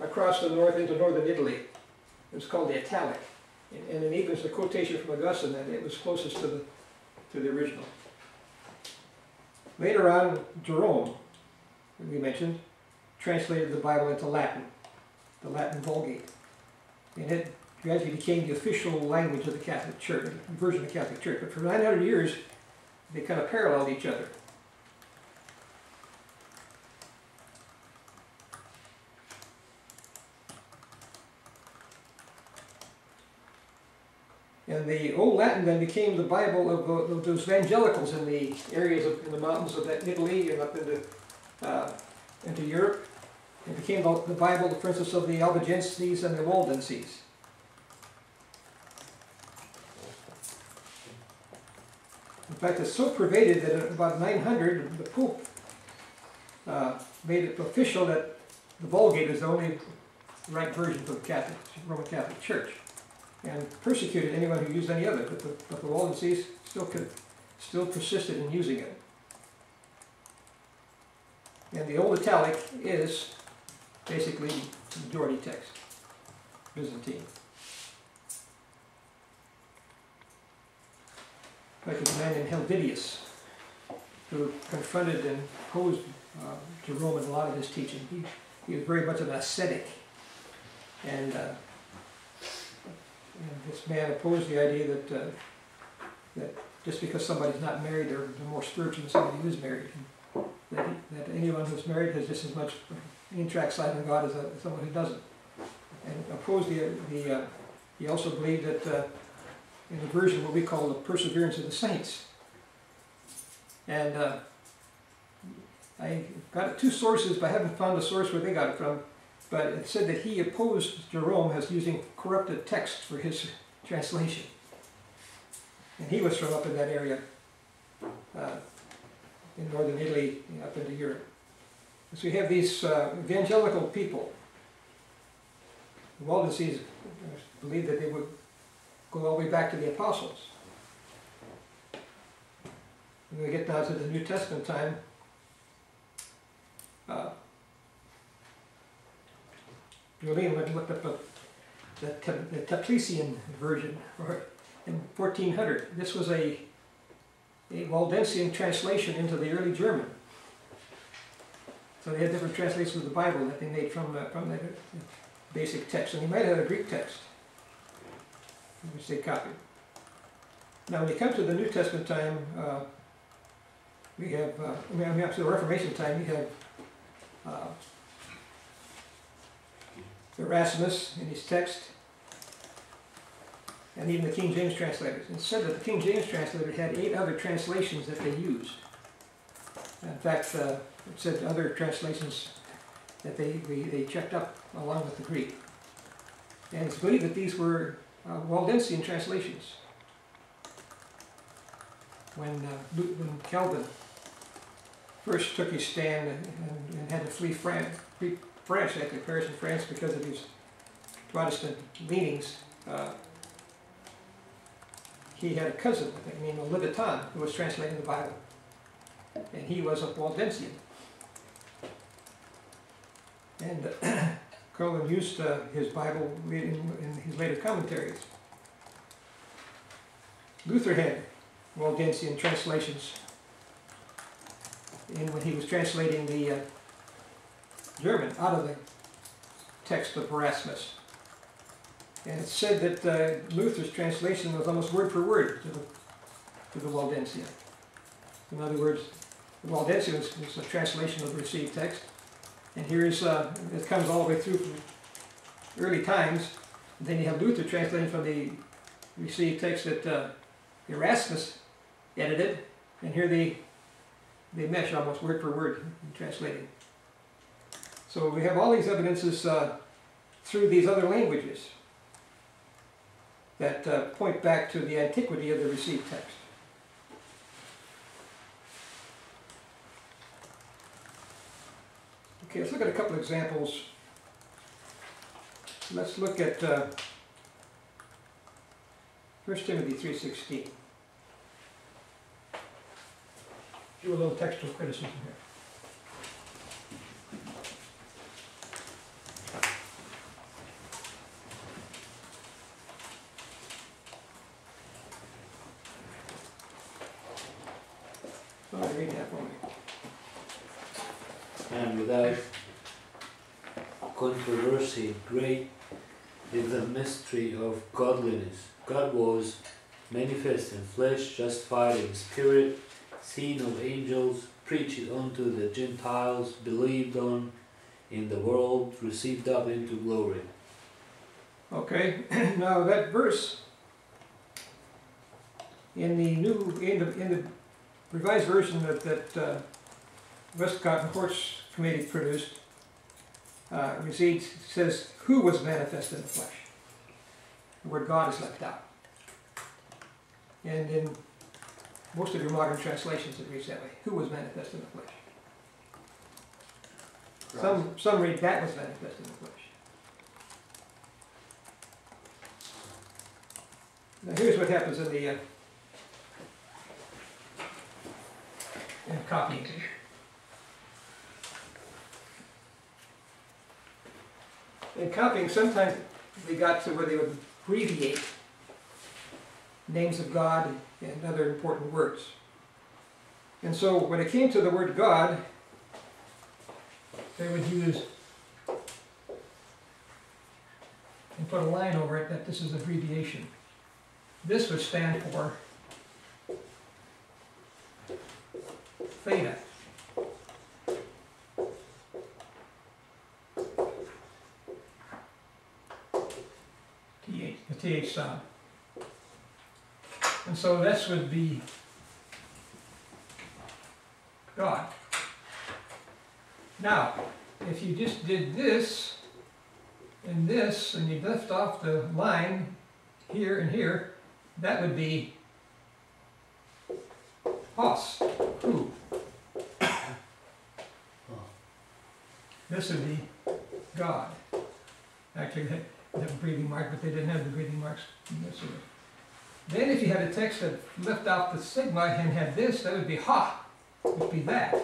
across the north into northern Italy. It was called the Italic. And then even there's a quotation from Augustine that it was closest to the original. Later on, Jerome, that we mentioned, translated the Bible into Latin, the Latin Vulgate. And it gradually became the official language of the Catholic Church, version of the Catholic Church. But for 900 years, they kind of paralleled each other. And the Old Latin then became the Bible of those evangelicals in the areas in the mountains of Italy and up into Europe. It became the Bible, for instance, of the Albigenses and the Waldenses. In fact, it's so pervaded that at about 900, the Pope made it official that the Vulgate is the only right version for the Roman Catholic Church, and persecuted anyone who used any other. But the Waldenses still persisted in using it. And the Old Italic is basically the majority text, Byzantine. Like a man named Helvidius, who confronted and opposed Jerome in a lot of his teaching. He was very much an ascetic, and this man opposed the idea that just because somebody's not married, they're more spiritual than somebody who is married. That anyone who's married has just as much intract on God as someone who doesn't. And opposed he also believed that in a version what we call the Perseverance of the Saints. And I got two sources, but I haven't found the source where they got it from. But it said that he opposed Jerome as using corrupted text for his translation. And he was from up in that area, in northern Italy, up into Europe. So we have these evangelical people. The Waldenses believed that they would go all the way back to the apostles. When we get down to the New Testament time, Julian went and looked up the Teplician version in 1400. This was a Waldensian translation into the early German. So they had different translations of the Bible that they made from the basic text. And they might have a Greek text, which they copied. Now when you come to the New Testament time, we have, up to the Reformation time, we have Erasmus in his text, and even the King James translators. It said that the King James translator had 8 other translations that they used. In fact, it said other translations that they checked up along with the Greek. And it's believed that these were Waldensian translations. When Calvin first took his stand and had to flee France, actually Paris and France, because of his Protestant leanings, he had a cousin, I think, named Levitan, who was translating the Bible. And he was a Waldensian. And Calvin used his Bible in his later commentaries. Luther had Waldensian translations when he was translating the German out of the text of Erasmus. And it's said that Luther's translation was almost word for word to the Waldensian. In other words, the Waldensian was a translation of the received text. And here's, it comes all the way through from early times. And then you have Luther translating from the received text that Erasmus edited. And here they mesh almost word for word in translating. So we have all these evidences through these other languages that point back to the antiquity of the received text. Okay, let's look at a couple examples. Let's look at 1 Timothy 3:16. Do a little textual criticism here. Somebody read that for me. And without controversy, great is the mystery of godliness. God was manifest in flesh, justified in spirit, seen of angels, preached unto the Gentiles, believed on in the world, received up into glory. Okay, now that verse in the Revised Version that Westcott and Hort's committee produced says, "Who was manifest in the flesh?" The word God is left out. And in most of your modern translations it reads that way. Who was manifest in the flesh? Some read that was manifest in the flesh. Now here's what happens in the in copying. In copying, sometimes they got to where they would abbreviate names of God and other important words. And so when it came to the word God, they would use and put a line over it that this is abbreviation. This would stand for theta. The TH sound. And so this would be God. Now, if you just did this, and you left off the line here and here, that would be Hos, who. This would be God. Actually, they have a breathing mark, but they didn't have the breathing marks in this order. Then if you had a text that left out the sigma and had this, that would be Ha, would be that.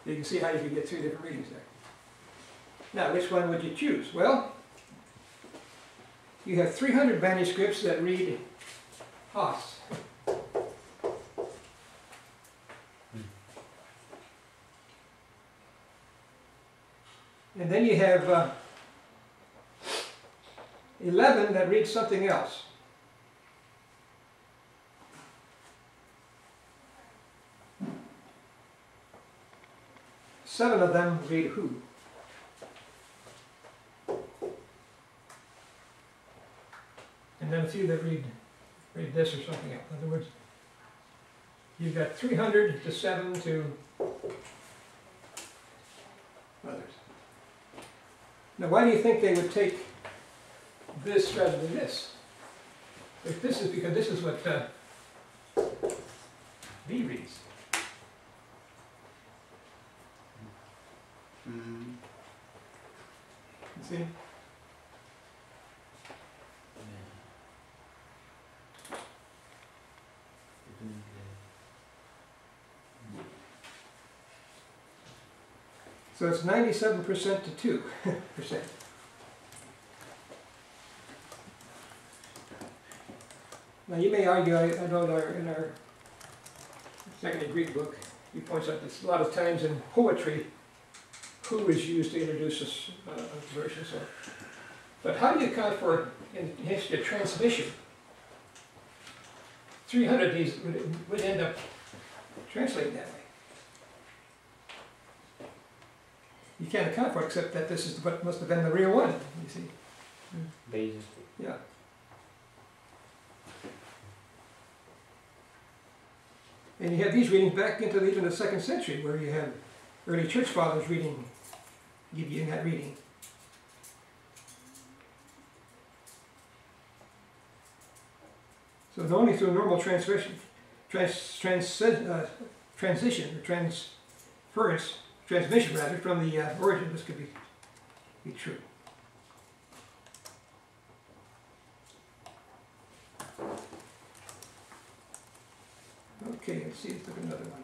You can see how you could get 3 different readings there. Now, which one would you choose? Well, you have 300 manuscripts that read Hos. And then you have 11 that read something else. Seven of them read who. And then a few that read this or something else. In other words, you've got 300 to 7 to others. Now, why do you think they would take this rather than this? If this is because this is what B reads. You see? So it's 97% to 2%. Now you may argue, I know in our secondary Greek book, he points out that a lot of times in poetry, who is used to introduce a version. So, but how do you account for, in history, a transmission? 300 of these would end up translating that way. You can't account for it except that this is what must have been the real one, you see. Basically. Yeah. And you have these readings back into even the 2nd century where you have early church fathers reading, giving that reading. So not only through normal transition or transmission rather, from the origin, this could be true. Okay, let's see, let's look at another one.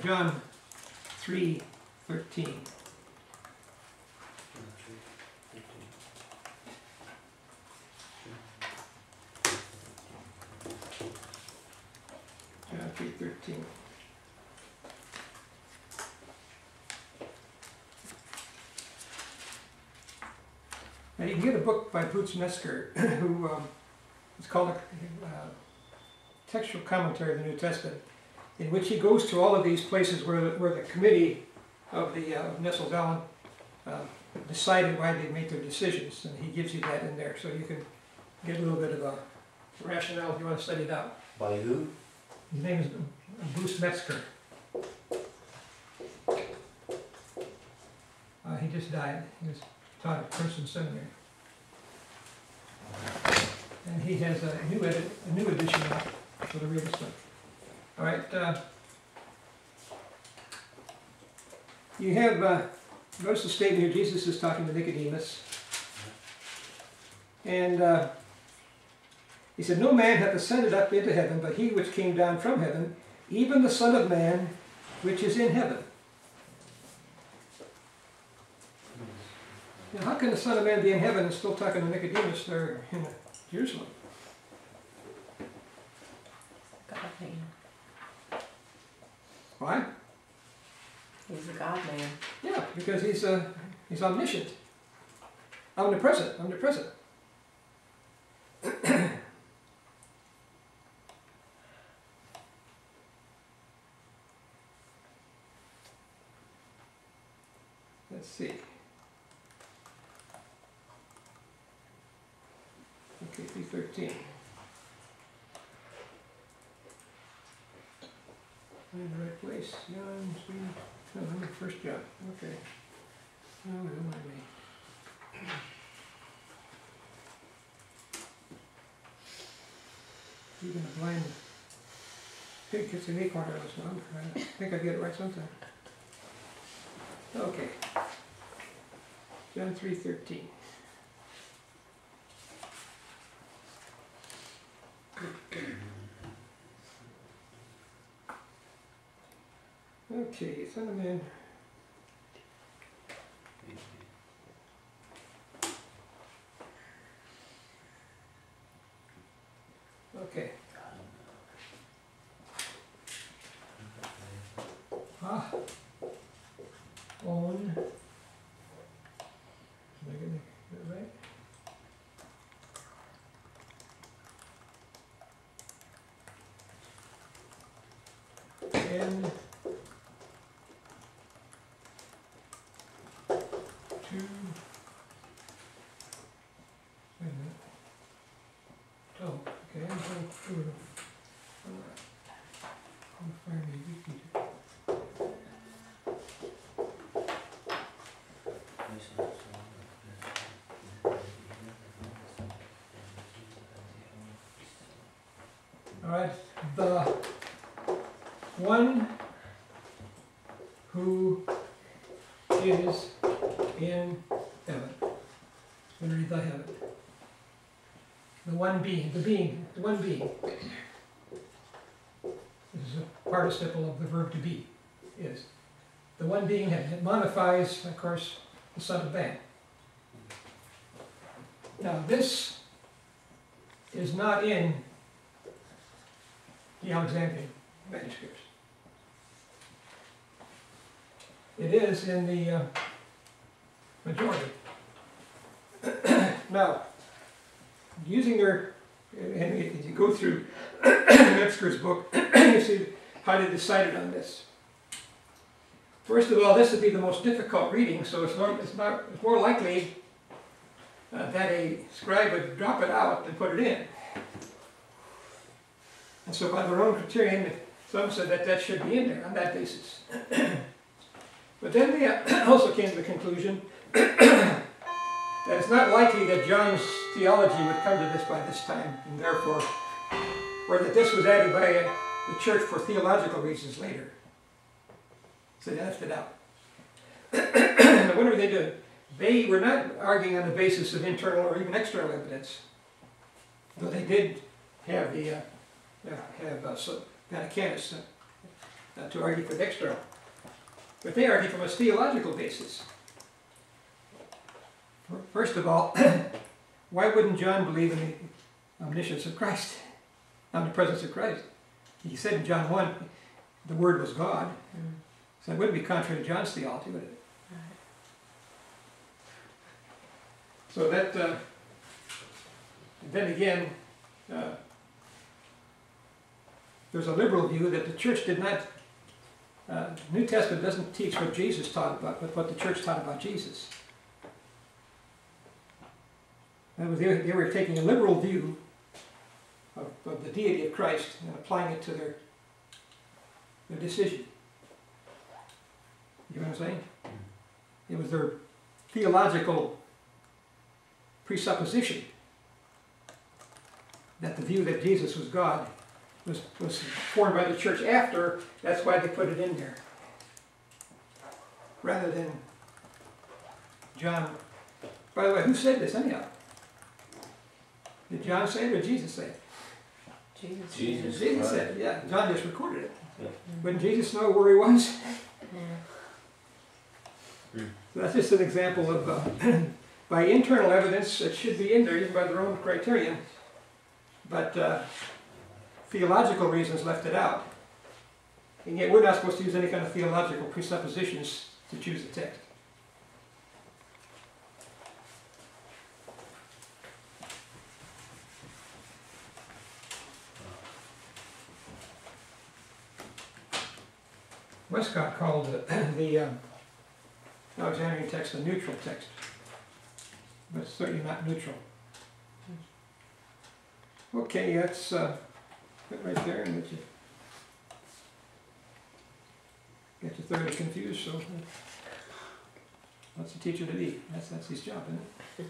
John 3:13. John 3:13. Now you can get a book by Boots Metzger, who is called a textual commentary of the New Testament, in which he goes to all of these places where the committee of the Nestle-Aland decided why they made their decisions, and he gives you that in there, so you can get a little bit of a rationale if you want to study it out. By who? His name is Bruce Metzger. He just died. He was taught at Princeton Seminary. And he has a new edition out for the real stuff. All right. You have, notice the statement here, Jesus is talking to Nicodemus. And he said, "No man hath ascended up into heaven, but he which came down from heaven, even the Son of Man, which is in heaven." Now, how can the Son of Man be in heaven and still talking to Nicodemus there in Jerusalem? God man. Why? He's a God man. Yeah, because he's omniscient, omnipresent. Okay, 3:13. In the right place. John 3. No, I'm in First John. Okay. Oh, who am I? Even a blind pig gets an acorn out of his mouth. I think I get it right sometime. Okay. John 3:13. Okay, Son of Man. Okay. On. Am I getting that right? And 2. Wait a minute. Oh, okay, I'm going through. I'm fire me repeater. All right, the one who is in heaven. I'm going to read the heaven. The one being, the one being. This is a participle of the verb to be, is. The one being, it modifies, of course, the Son of Man. Now this is not in the Alexandrian manuscripts. It is in the majority. Now, using their, and if you go through Metzger's book, you see how they decided on this. First of all, this would be the most difficult reading, so it's more likely that a scribe would drop it out and put it in. And so by their own criterion, some said that that should be in there on that basis. But then they also came to the conclusion that it's not likely that John's theology would come to this by this time, and therefore, or that this was added by the church for theological reasons later. So they left it out. Now, what were they doing? They were not arguing on the basis of internal or even external evidence, though they did have the Vaticanus to argue for the external. But they argue from a theological basis. First of all, why wouldn't John believe in the omniscience of Christ, omnipresence of Christ? He said in John 1, the Word was God. So it wouldn't be contrary to John's theology, would it? So that, then again, there's a liberal view that the church did not, New Testament doesn't teach what Jesus taught about, but what the church taught about Jesus. They were taking a liberal view of the deity of Christ and applying it to their decision. You know what I'm saying? It was their theological presupposition that the view that Jesus was God was formed by the church after. That's why they put it in there. Rather than John. By the way, who said this anyhow? Did John say it or Jesus say it? Jesus. Jesus said it, yeah. John just recorded it. Yeah. Wouldn't Jesus know where he was? So that's just an example of, by internal evidence, it should be in there, even by their own criterion, but theological reasons left it out. And yet we're not supposed to use any kind of theological presuppositions to choose a text. Westcott called the Alexandrian text a neutral text, but it's certainly not neutral. Okay, that's put right there and get you thoroughly confused. So that's the teacher to be. That's his job, isn't it?